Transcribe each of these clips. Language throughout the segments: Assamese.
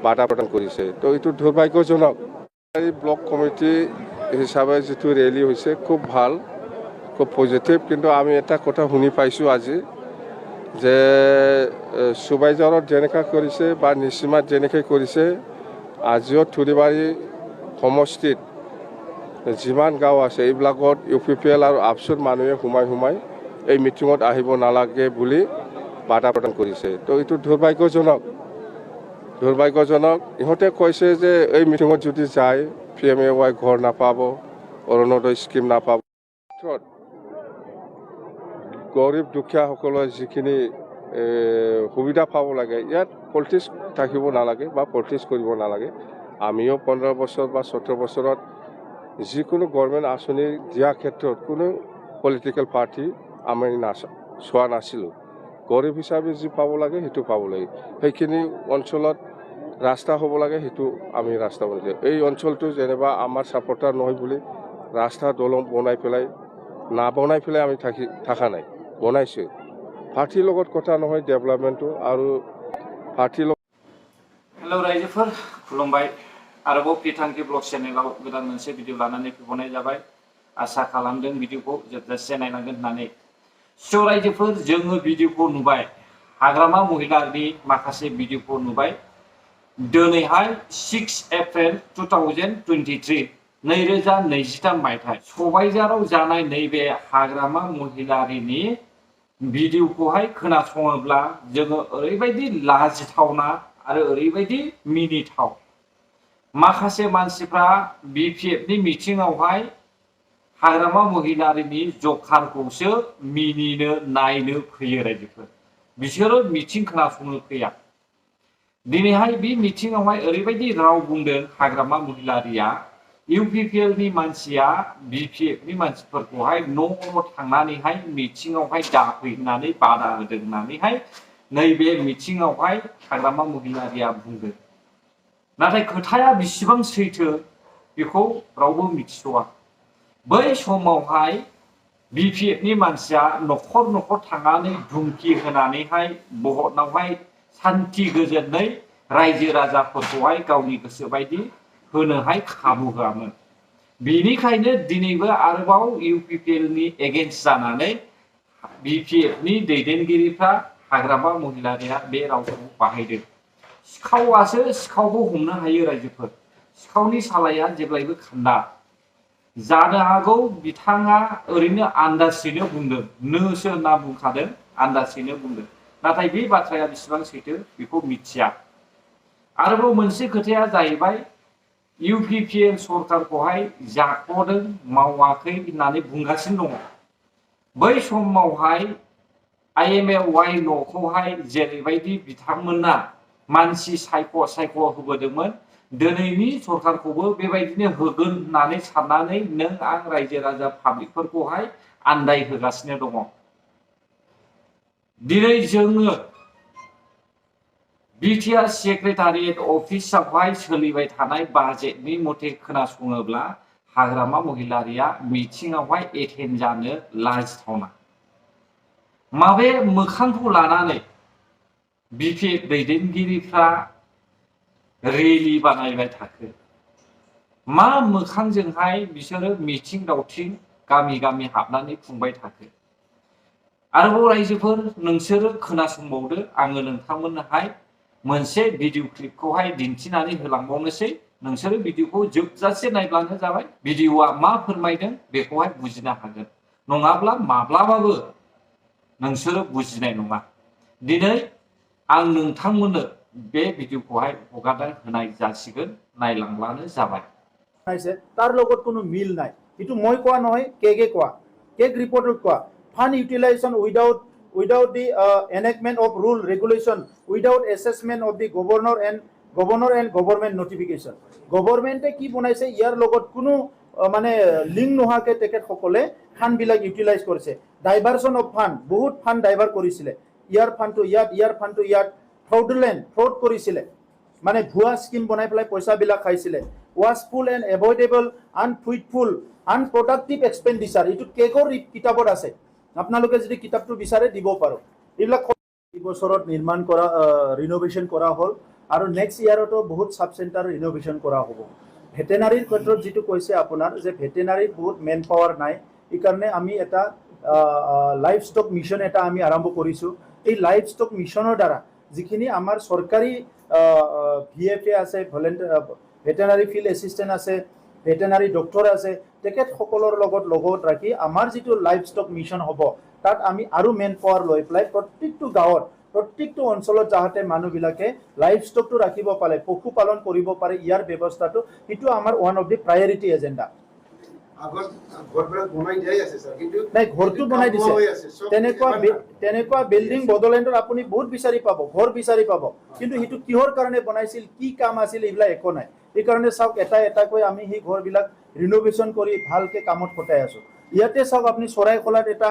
বাধা প্ৰদান কৰিছে। তো এইটো দুৰ্ভাগ্যজনক। এই ব্লক কমিটি হিচাপে যিটো ৰেলী হৈছে খুব ভাল, খুব পজিটিভ। কিন্তু আমি এটা কথা শুনি পাইছোঁ আজি যে চুবাইজাৰত যেনেকৈ কৰিছে বা নিচিমাত যেনেকৈ কৰিছে, আজিও থুৰিবাৰী সমষ্টিত যিমান গাঁও আছে এইবিলাকত UPPL আৰু আপচুৰ মানুহে সোমাই এই মিটিঙত আহিব নালাগে বুলি বাধা প্ৰদান কৰিছে। তো এইটো দুৰ্ভাগ্যজনক। ইহঁতে কৈছে যে এই মিটিঙত যদি যায় PMAY ঘৰ নাপাব, অৰুণোদয় স্কিম নাপাব। গৰীব দুখীয়াসকলৰ যিখিনি সুবিধা পাব লাগে, ইয়াত পলিটিক্স থাকিব নালাগে বা পলিটিক্স কৰিব নালাগে। আমিও 15 বছৰ বা 17 বছৰত যিকোনো গভৰ্ণমেণ্ট আঁচনি দিয়াৰ ক্ষেত্ৰত কোনো পলিটিকেল পাৰ্টি আমি চোৱা নাছিলোঁ। গৰীব হিচাপে যি পাব লাগে সেইটো পাব লাগে। সেইখিনি অঞ্চলত ৰাস্তা হ'ব লাগে, সেইটো আমি ৰাস্তা বনাইছে। এই অঞ্চলটো যেনিবা আমাৰ ছাপৰ্টাৰ নহয় বুলি ৰাস্তা দলং বনাই পেলাই আমি থকা নাই, বনাইছোঁ। পাৰ্টিৰ লগত কথা নহয় ডেভেলপমেণ্টটো আৰু পাৰ্টিৰ লগত। हेलो रायजोफोर खुलुमबाय। आरोबाव पिथांखि ब्लग चेनेलाव गोदान मोनसे भिडिअ लानानै फैबावनाय जाबाय। आसा खालामदों भिडिअखौ जोबजासे नायलांगोन होननानै। स' रायजोफोर जोङो भिडिअखौ नुबाय, हाग्रामा महिलानि माखासे भिडिअखौ नुबाय। दिनैहाय 6 एप्रिल 2023 2023 मायथाइ सबाइजाराव जानाय नैबे हाग्रामा महिलारिनि भिडिअखौहाय खोनासङोब्ला जोङो ओरैबायदि लाजिथावना आरो ओरैबायदि मिनिथाव। माखासे मानसिफ्रा BPFनि मिटिंआवहाय हाग्रामा महिलारिनि जखारखौसो मिनिनो नायनो फैयो रायजोफोर। बिसोरो मिटिं खोनासंनो फैया। दिनैहाय बे मिटिंआवहाय ओरैबायदि राव बुंदों हाग्रामा महिलारिया, UPPLनि मानसिया BPFनि मानसिफोरखौहाय न' थांनानैहाय मिटिंआवहाय दाफैनानै बादा होदों होननानैहाय नैबे मिटिंआवहाय हाग्रामा महिलारिया बुंदों। नाथाय खोथाया बेसेबां सैथो बेखौ रावबो मिथिस'आ। बै समावहाय BPFनि मानसिया न'खर थांनानै धुमखि होनानैहाय भटआवहाय सान्थि गोजोनै रायजो राजाफोरखौहाय गावनि गोसो बायदि होनोहाय खाबु होआमोन। बेनिखायनो दिनैबो आरोबाव UPPLनि एगेन्स्ट जानानै BPFनि दैदेनगिरिफ्रा हाग्रामा महिलारिया बे रावखौ बाहायदों। सिखावासो सिखावखौ हमनो हायो रायजोफोर। सिखावनि सालाया जेब्लायबो खान्दा। जानो हागौ बिथाङा ओरैनो आन्दाजैनो बुंदों, नोसो होनना बुंखादों, आन्दाजैनो बुंदों। नाथाय बे बाथ्राया बेसेबां सैथो बेखौ मिथिया। आरोबाव मोनसे खोथाया जाहैबाय, UPPL सरकारखौहाय जाख'दों, मावाखै होननानै बुंगासिनो दङ। बै समावहाय IMAY न'खौहाय जेरैबायदि बिथांमोना मानसि सायख' होबोदोंमोन, दिनैनि सरकारखौबो बेबायदिनो होगोन होननानै साननानै नों आं रायजो राजा पाब्लिकफोरखौहाय आन्दायहोगासिनो दङ। दिनै जोङो BTR सेक्रेटारियेट अफिसावहाय सोलिबाय थानाय बाजेटनि मथे खोनासङोब्ला हाग्रामा महिलारिया मिटिंआवहाय एटेन्ड जानो लाजिथावना। माबे मोखांखौ लानानै BPF दैदेनगिरिफ्रा रेलि बानायबाय थाखो? मा मोखांजोंहाय बिसोरो मिटिं दावथिं गामि हाबनानै खुंबाय थाखो? आरोबाव रायजोफोर नोंसोरो खोनासंबावदो, आङो नोंथांमोननोहाय मोनसे भिडिअ क्लिपखौहाय दिन्थिनानै होलांबावनोसै। नोंसोरो भिडिअखौ जोबजासे नायब्लानो जाबाय। भिडिअआ मा फोरमायदों बेखौहाय बुजिनो हागोन। नङाब्ला माब्लाबाबो नोंसोरो बुजिनाय नङा। दिनै आं नोंथांमोननो बे भिडिअखौहाय हगारना होनाय जासिगोन, नायलांब्लानो जाबाय। तार লগত কোনো মিল নাই। এটো মই কোৱা নহয়, কেগে কোৱা, কেগ ৰিপৰ্টত কোৱা। Fund utilization without the enactment of rule regulation, without assessment of the governor and government notification. গভৰ্ণমেণ্টে কি বনাইছে, ইয়াৰ লগত কোনো মানে লিংক নোহোৱাকে তেখেতসকলে ফান্ড বিলাক ইউটিলাইজ কৰিছে। ডাইভাৰচন অফ ফান্ড, বহুত ফান্ড ডাইভাৰ কৰিছিলে। ইয়াৰ ফান্ডটো ইয়াত ফ্ৰড কৰিছিলে। মানে ভুৱা স্কিম বনাই পেলাই পইচাবিলাক খাইছিলে। ওয়াচফুল এণ্ড এভইডেবল, আনফ্ৰুইটফুল, আনপ্ৰডাক্টিভ এক্সপেণ্ডিচাৰ, এইটো কেগৰ কিতাপত আছে। আপোনালোকে যদি কিতাপটো বিচাৰে দিব পাৰো। এইবিলাক বছৰত নিৰ্মাণ কৰা ৰিনোভেশ্যন কৰা হ'ল আৰু নেক্সট ইয়াৰতো বহুত সাব চেণ্টাৰ ইনোভেশ্যন কৰা হ'ব ভেটেনাৰীৰ ক্ষেত্ৰত যিটো কৈছে আপোনাৰ যে ভেটেনাৰীত বহুত মেন পাৱাৰ নাই এইকাৰণে আমি এটা লাইফ ষ্টক মিছন এটা আমি আৰম্ভ কৰিছোঁ এই লাইফ ষ্টক মিছনৰ দ্বাৰা যিখিনি আমাৰ চৰকাৰী VFA আছে ভেটেনাৰী ফিল্ড এছিষ্টেণ্ট আছে ভেটেনাৰী ডক্টৰ আছে তেখেতসকলৰ লগত ৰাখি আমাৰ যিটো লাইফ ষ্টক মিছন হ'ব তাত আমি আৰু মেন পাৱাৰ লৈ পেলাই প্ৰত্যেকটো গাঁৱত প্ৰত্যেকটো অঞ্চলত যাতে মানুহবিলাকে লাইফ ষ্টকটো ৰাখিব পাৰে পশুপালন কৰিব পাৰে ইয়াৰ ব্যৱস্থাটো সেইটো আমাৰ one of the priority agenda নাই ঘৰটো বনাই দিছে তেনেকুৱা বিল্ডিং বড়োলেণ্ডত আপুনি বহুত বিচাৰি পাব ঘৰ বিচাৰি পাব কিন্তু সেইটো কিহৰ কাৰণে বনাইছিল কি কাম আছিল এইবিলাক একো নাই এইকাৰণে চাওক এটাকৈ আমি সেই ঘৰবিলাক ৰিনোভেশ্যন কৰি ভালকৈ কামত খটাই আছোঁ ইয়াতে চাওক আপুনি চৰাইখোলাত এটা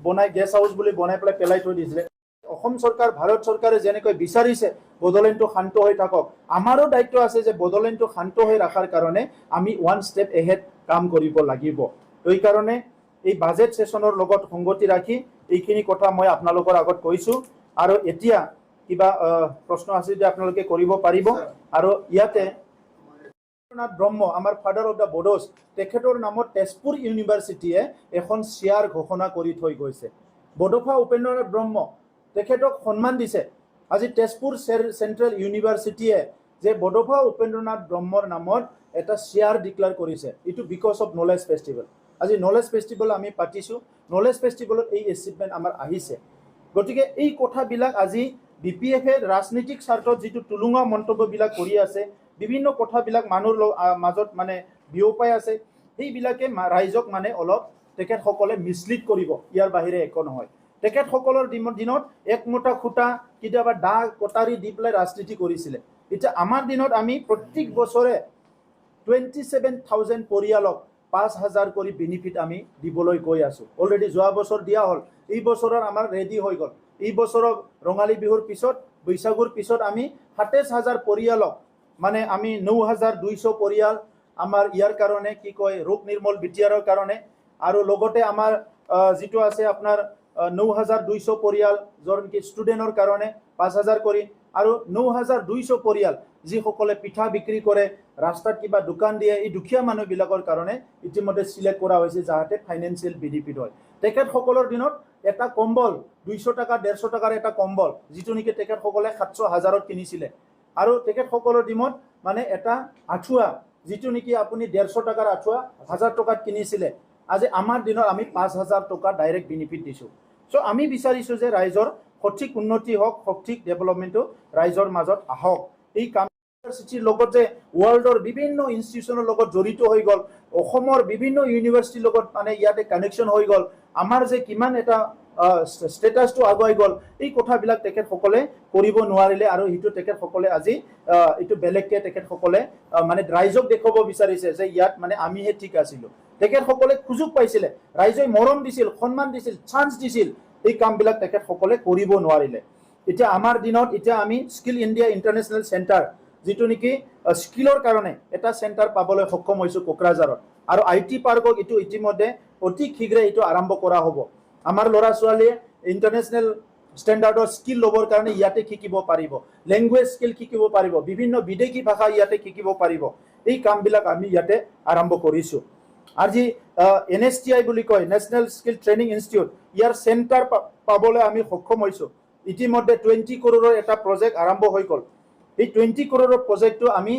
বনাই গেষ্ট হাউচ বুলি বনাই পেলাই থৈ দিছিলে অসম চৰকাৰ ভাৰত চৰকাৰে যেনেকৈ বিচাৰিছে বড়োলেণ্ডটো শান্ত হৈ থাকক আমাৰো দায়িত্ব আছে যে বড়োলেণ্ডটো শান্ত হৈ ৰখাৰ কাৰণে আমি ওৱান ষ্টেপ এহেড কাম কৰিব লাগিব এইকাৰণে এই বাজেট সেশনৰ লগত সংগতি ৰাখি এইখিনি কথা মই আপোনালোকৰ আগত কৈছোঁ আৰু এতিয়া কিবা প্ৰশ্ন আছে যদি আপোনালোকে কৰিব পাৰিব আৰু ইয়াতে উপেন্দ্ৰনাথ ব্ৰহ্ম আমাৰ ফাদাৰ অফ দ্য বড়োজ তেখেতৰ নামত তেজপুৰ ইউনিভাৰ্চিটিয়ে এখন চেয়াৰ ঘোষণা কৰি থৈ গৈছে বডোফা উপেন্দ্ৰনাথ ব্ৰহ্ম তেখেতক সন্মান দিছে আজি তেজপুৰ চেণ্ট্ৰেল ইউনিভাৰ্চিটিয়ে যে বডোফা উপেন্দ্ৰনাথ ব্ৰহ্মৰ নামত এটা চেয়াৰ ডিক্লেয়াৰ কৰিছে ইটো বিকজ অফ নলেজ ফেষ্টিভেল আজি নলেজ ফেষ্টিভেল আমি পাতিছোঁ নলেজ ফেষ্টিভেলত এই এচিভমেণ্ট আমাৰ আহিছে গতিকে এই কথাবিলাক আজি BPF-এ ৰাজনৈতিক স্বাৰ্থত যিটো টুলুঙা মন্তব্যবিলাক কৰি আছে বিভিন্ন কথাবিলাক মানুহৰ মাজত মানে বিয়পাই আছে সেইবিলাকে ৰাইজক মানে অলপ তেখেতসকলে মিছলিড কৰিব ইয়াৰ বাহিৰে একো নহয় তেখেতসকলৰ দিনত একমতা খুঁটা কেতিয়াবা দা কটাৰী দি পেলাই ৰাজনীতি কৰিছিলে এতিয়া আমাৰ দিনত আমি প্ৰত্যেক বছৰে 27,000 পৰিয়ালক 5,000 কৰি বেনিফিট আমি দিবলৈ গৈ আছোঁ অলৰেডি যোৱা বছৰ দিয়া হ'ল এই বছৰৰ আমাৰ ৰেডি হৈ গ'ল এই বছৰৰ ৰঙালী বিহুৰ পিছত বৈশাগুৰ পিছত আমি 27,000 পৰিয়ালক মানে আমি 9,200 পৰিয়াল আমাৰ ইয়াৰ কাৰণে কি কয় ৰোগ নিৰ্মূল বিটিআৰৰ কাৰণে আৰু লগতে আমাৰ যিটো আছে আপোনাৰ 9,200 পৰিয়াল যৰ নেকি ষ্টুডেণ্টৰ কাৰণে 5,000 কৰি আৰু 9,200 পৰিয়াল যিসকলে পিঠা বিক্ৰী কৰে ৰাস্তাত কিবা দোকান দিয়ে এই দুখীয়া মানুহবিলাকৰ কাৰণে ইতিমধ্যে চিলেক্ট কৰা হৈছে যাতে ফাইনেন্সিয়েল বেনিফিট হয় তেখেতসকলৰ দিনত এটা কম্বল 200 টকা 150 টকাৰ এটা কম্বল যিটো নেকি তেখেতসকলে 700,000ত কিনিছিলে আৰু তেখেতসকলৰ দিনত মানে এটা আঁঠুৱা যিটো নেকি আপুনি 150 টকাৰ আঁঠুৱা 1000 টকাত কিনিছিলে আজি আমাৰ দিনত আমি 5,000 টকা ডাইৰেক্ট বেনিফিট দিছোঁ সো আমি বিচাৰিছোঁ যে ৰাইজৰ সঠিক উন্নতি হওক সঠিক ডেভেলপমেণ্টটো ৰাইজৰ মাজত আহক এই কাম ইউনিভাৰ্চিটিৰ লগত যে ৱৰ্ল্ডৰ বিভিন্ন ইনষ্টিটিউচনৰ লগত জড়িত হৈ গ'ল অসমৰ বিভিন্ন ইউনিভাৰ্চিটিৰ লগত মানে ইয়াতে কানেকশ্যন হৈ গ'ল আমাৰ যে কিমান এটা ষ্টেটাছটো আগুৱাই গ'ল এই কথাবিলাক তেখেতসকলে কৰিব নোৱাৰিলে আৰু সেইটো তেখেতসকলে আজি এইটো বেলেগকৈ তেখেতসকলে মানে ৰাইজক দেখুৱাব বিচাৰিছে যে ইয়াত মানে আমিহে ঠিক আছিলোঁ তেখেতসকলে সুযোগ পাইছিলে ৰাইজে মৰম দিছিল সন্মান দিছিল চান্স দিছিল এই কামবিলাক তেখেতসকলে কৰিব নোৱাৰিলে এতিয়া আমাৰ দিনত এতিয়া আমি স্কিল ইণ্ডিয়া ইণ্টাৰনেশ্যনেল চেণ্টাৰ যিটো নেকি স্কিলৰ কাৰণে এটা চেণ্টাৰ পাবলৈ সক্ষম হৈছোঁ কোকৰাঝাৰত আৰু IT পাৰ্কক এইটো ইতিমধ্যে অতি শীঘ্ৰে এইটো আৰম্ভ কৰা হ'ব আমাৰ ল'ৰা ছোৱালীয়ে ইণ্টাৰনেশ্যনেল ষ্টেণ্ডাৰ্ডৰ স্কিল ল'বৰ কাৰণে ইয়াতে শিকিব পাৰিব লেংগুৱেজ স্কিল শিকিব পাৰিব বিভিন্ন বিদেশী ভাষা ইয়াতে শিকিব পাৰিব এই কামবিলাক আমি ইয়াতে আৰম্ভ কৰিছোঁ আজি NSTI বুলি কয় নেশ্যনেল স্কিল ট্ৰেইনিং ইনষ্টিটিউট ইয়াৰ চেণ্টাৰ পাবলৈ আমি সক্ষম হৈছোঁ ইতিমধ্যে 20 কৰোৰৰ এটা প্ৰজেক্ট আৰম্ভ হৈ গ'ল এই 20 কৰোৰৰ প্ৰজেক্টটো আমি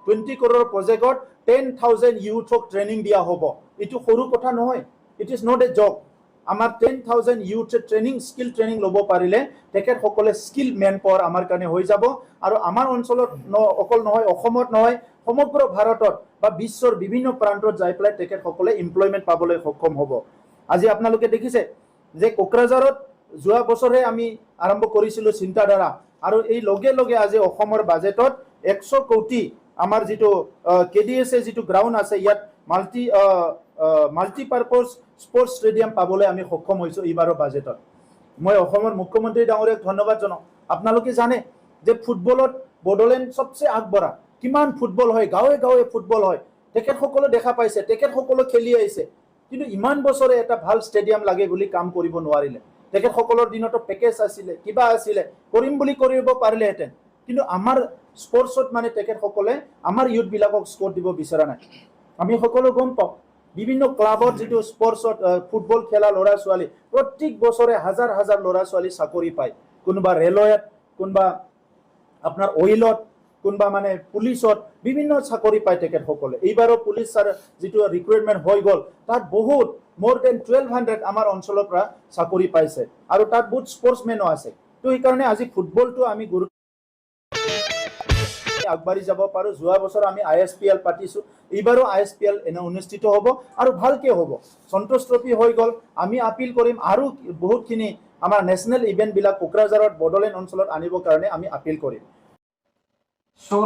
20 কৰোৰৰ প্ৰজেক্টত 10,000 ইউথক ট্ৰেইনিং দিয়া হ'ব এইটো সৰু কথা নহয় it is not a job আমাৰ 10,000 ইউথে ট্ৰেইনিং স্কিল ট্ৰেইনিং ল'ব পাৰিলে তেখেতসকলে স্কিল মেন পাৱাৰ আমাৰ কাৰণে হৈ যাব আৰু আমাৰ অঞ্চলত অকল নহয় অসমত নহয় সমগ্ৰ ভাৰতত বা বিশ্বৰ বিভিন্ন প্ৰান্তত যাই পেলাই তেখেতসকলে এমপ্লয়মেণ্ট পাবলৈ সক্ষম হ'ব আজি আপোনালোকে দেখিছে যে কোকৰাঝাৰত যোৱা বছৰে আমি আৰম্ভ কৰিছিলোঁ চিন্তাধাৰা আৰু এই লগে লগে আজি অসমৰ বাজেটত 100 কোটি আমাৰ যিটো KDSA যিটো গ্ৰাউণ্ড আছে ইয়াত মাল্টিপাৰ্পজ স্পৰ্টছ ষ্টেডিয়াম পাবলৈ আমি সক্ষম হৈছোঁ এইবাৰৰ বাজেটত মই অসমৰ মুখ্যমন্ত্ৰী ডাঙৰীয়াক ধন্যবাদ জনাওঁ আপোনালোকে জানে যে ফুটবলত বড়োলেণ্ড সবচে আগবঢ়া কিমান ফুটবল হয় গাঁৱে গাঁৱে ফুটবল হয় তেখেতসকলে দেখা পাইছে তেখেতসকলে খেলি আহিছে কিন্তু ইমান বছৰে এটা ভাল ষ্টেডিয়াম লাগে বুলি কাম কৰিব নোৱাৰিলে তেখেতসকলৰ দিনতো পেকেজ আছিলে কিবা আছিলে কৰিম বুলি কৰিব পাৰিলেহেঁতেন কিন্তু আমাৰ স্পৰ্টছত মানে তেখেতসকলে আমাৰ ইউথবিলাকক স্ক'ৰ দিব বিচৰা নাই আমি সকলো গম পাওঁ বিভিন্ন ক্লাবত যিটো স্পৰ্টছত ফুটবল খেলা ল'ৰা ছোৱালী প্ৰত্যেক বছৰে হাজাৰ হাজাৰ ল'ৰা ছোৱালী চাকৰি পায় কোনোবা ৰেলৱেত কোনোবা আপোনাৰ অইলত কোনোবা মানে পুলিচত বিভিন্ন চাকৰি পায় তেখেতসকলে এইবাৰো পুলিচ যিটো ৰিক্ৰুইটমেণ্ট হৈ গ'ল তাত বহুত more than 1200 আমাৰ অঞ্চলৰ পৰা চাকৰি পাইছে আৰু তাত বহুত স্পৰ্টছমেনো আছে তো সেইকাৰণে আজি ফুটবলটো আমি আগবাঢ়ি যাব পাৰো যোৱা বছৰ আমি ISPL পাতিছো এইবাৰো ISPL অনুষ্ঠিত হ'ব আৰু ভালকে হ'ব সন্তোষ ট্ৰফি হৈ গ'ল আমি আপিল কৰিম আৰু বহুতখিনি আমাৰ নেশ্যনেল ইভেন্টবিলাক কোকৰাঝাৰত বডলেণ্ড অঞ্চলত আনিবৰ কাৰণে আমি আপিল কৰিম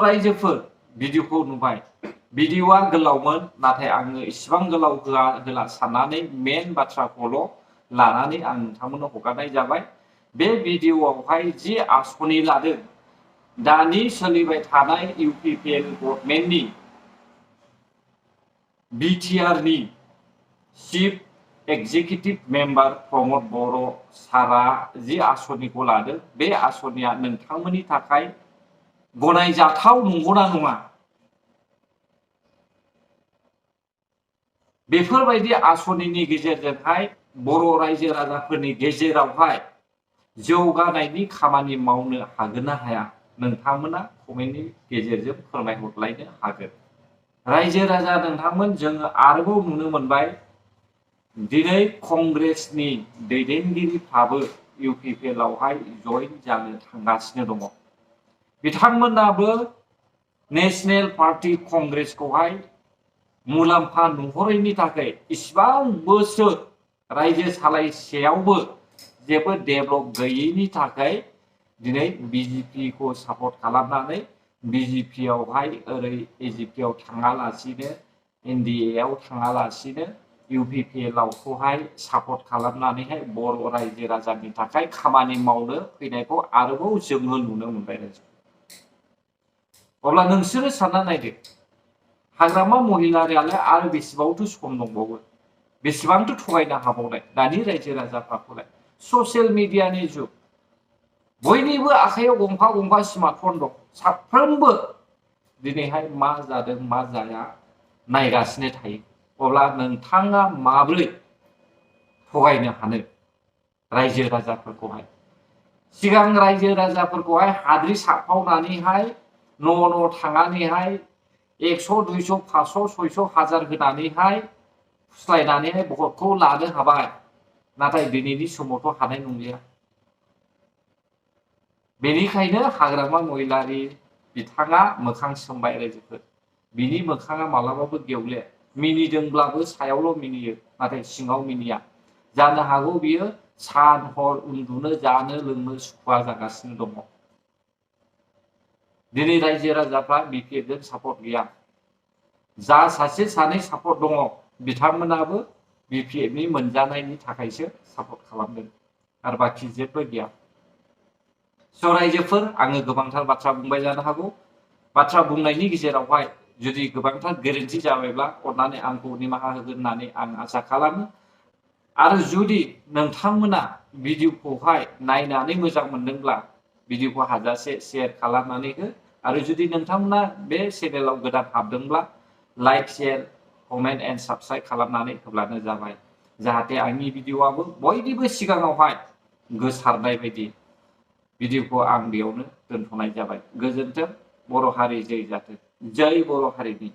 रायजोफोर भिडिअखौ नुबाय भिडिअआ गोलावमोन नाथाय आङो इसिबां गोलाव होला साननानै मेन बाथ्राखौल' लानानै आं नोंथांमोननो हगारनाय जाबाय बे भिडिअआवहाय जि आसनि लादों दानि सोलिबाय थानाय UPPL गभर्नमेन्टनि बिटिआरनि चिफ एक्जिकिउटिभ मेम्बार प्रमद बर' सारा जि आसनिखौ लादों बे आसनिया नोंथांमोननि थाखाय गनायजाथाव नंगौना नङा बेफोरबायदि आसनिनि गेजेरजोंहाय बर' रायजो राजाफोरनि गेजेरावहाय जौगानायनि खामानि मावनो हागोन ना हाया नोंथांमोना कमेन्टनि गेजेरजों फोरमायहरलायनो हागोन रायजो राजा नोंथांमोन जोङो आरोबाव नुनो मोनबाय दिनै कंग्रेसनि दैदेनगिरिफ्राबो UPPL आवहाय जइन जानो थांगासिनो दङ बिथांमोनाबो नेशनेल पार्टी कंग्रेसखौहाय मुलाम्फा नुहरैनि थाखाय इसिबां बोसोर रायजो सालायसेयावबो जेबो डेभेलप गैयैनि थाखाय दिनै BJP खौ सापर्ट खालामनानै BJP आवहाय ओरै AGP आव थाङालासिनो NDA आव थाङालासिनो UPPL आवखौहाय सापर्ट खालामनानैहाय बर' रायजो राजानि थाखाय खामानि मावनो फैनायखौ आरोबाव जोङो नुनो मोनबाय अब्ला नोंसोरो सानना नायदो हाग्रामा महिलारियालाय आरो बेसेबांथो सम दंबावो बेसेबांथो थगायनो हाबावनाय दानि रायजो राजाफ्राखौलाय ससियेल मिडियानि जुग बयनिबो आखायाव गंफा गंफा स्मार्टफन दं साफ्रोमबो दिनैहाय मा जादों मा जाया नायगासिनो थायो अब्ला नोंथाङा माब्रै थगायनो हानो रायजो राजाफोरखौहाय सिगां रायजो राजाफोरखौहाय हाद्रि साफावनानैहाय न' थांनानैहाय 100 200 500 600 हाजार होनानैहाय फुस्लायनानैहाय भटखौ लानो हाबाय नाथाय दिनैनि समावथ' हानाय नंलिया बेनिखायनो हाग्रामा महिलारि बिथाङा मोखां सोमबाय रायजोफोर बिनि मोखाङा मालाबाबो गेवले मिनिदोंब्लाबो सायावल' मिनियो नाथाय सिङाव मिनिया जानो हागौ बियो सान हर उन्दुनो जानो लोंनो सुखुवा जागासिनो दङ दिनै रायजो राजाफ्रा BPF सापर्ट गैया जा सासे सानै सापर्ट दङ बिथांमोनाबो BPFनि मोनजानायनि थाखायसो सापर्ट खालामदों आरो बाखि जेबो गैया रायजोफोर आङो गोबांथार बाथ्रा बुंबाय जानो हागौ बाथ्रा बुंनायनि गेजेरावहाय जुदि गोबांथार गोरोन्थि जाबायब्ला अननानै आंखौ निमाहा होगोन होननानै आं आसा खालामो आरो जुदि नोंथांमोना भिडिअखौहाय नायनानै मोजां मोनदोंब्ला भिडिअखौ हाजासे शेयार खालामनानै हो आरो जुदि नोंथांमोना बे चेनेलाव गोदान हाबदोंब्ला like share comment and subscribe खालामनानै होब्लानो जाबाय जाहाथे आंनि भिडिअआबो बयनिबो सिगाङावहाय गोसारनाय बायदि भिडिअखौ आं बेयावनो दोनथ'नाय जाबाय गोजोन्थों बर' हारि जै जाथों जै बर' हारिनि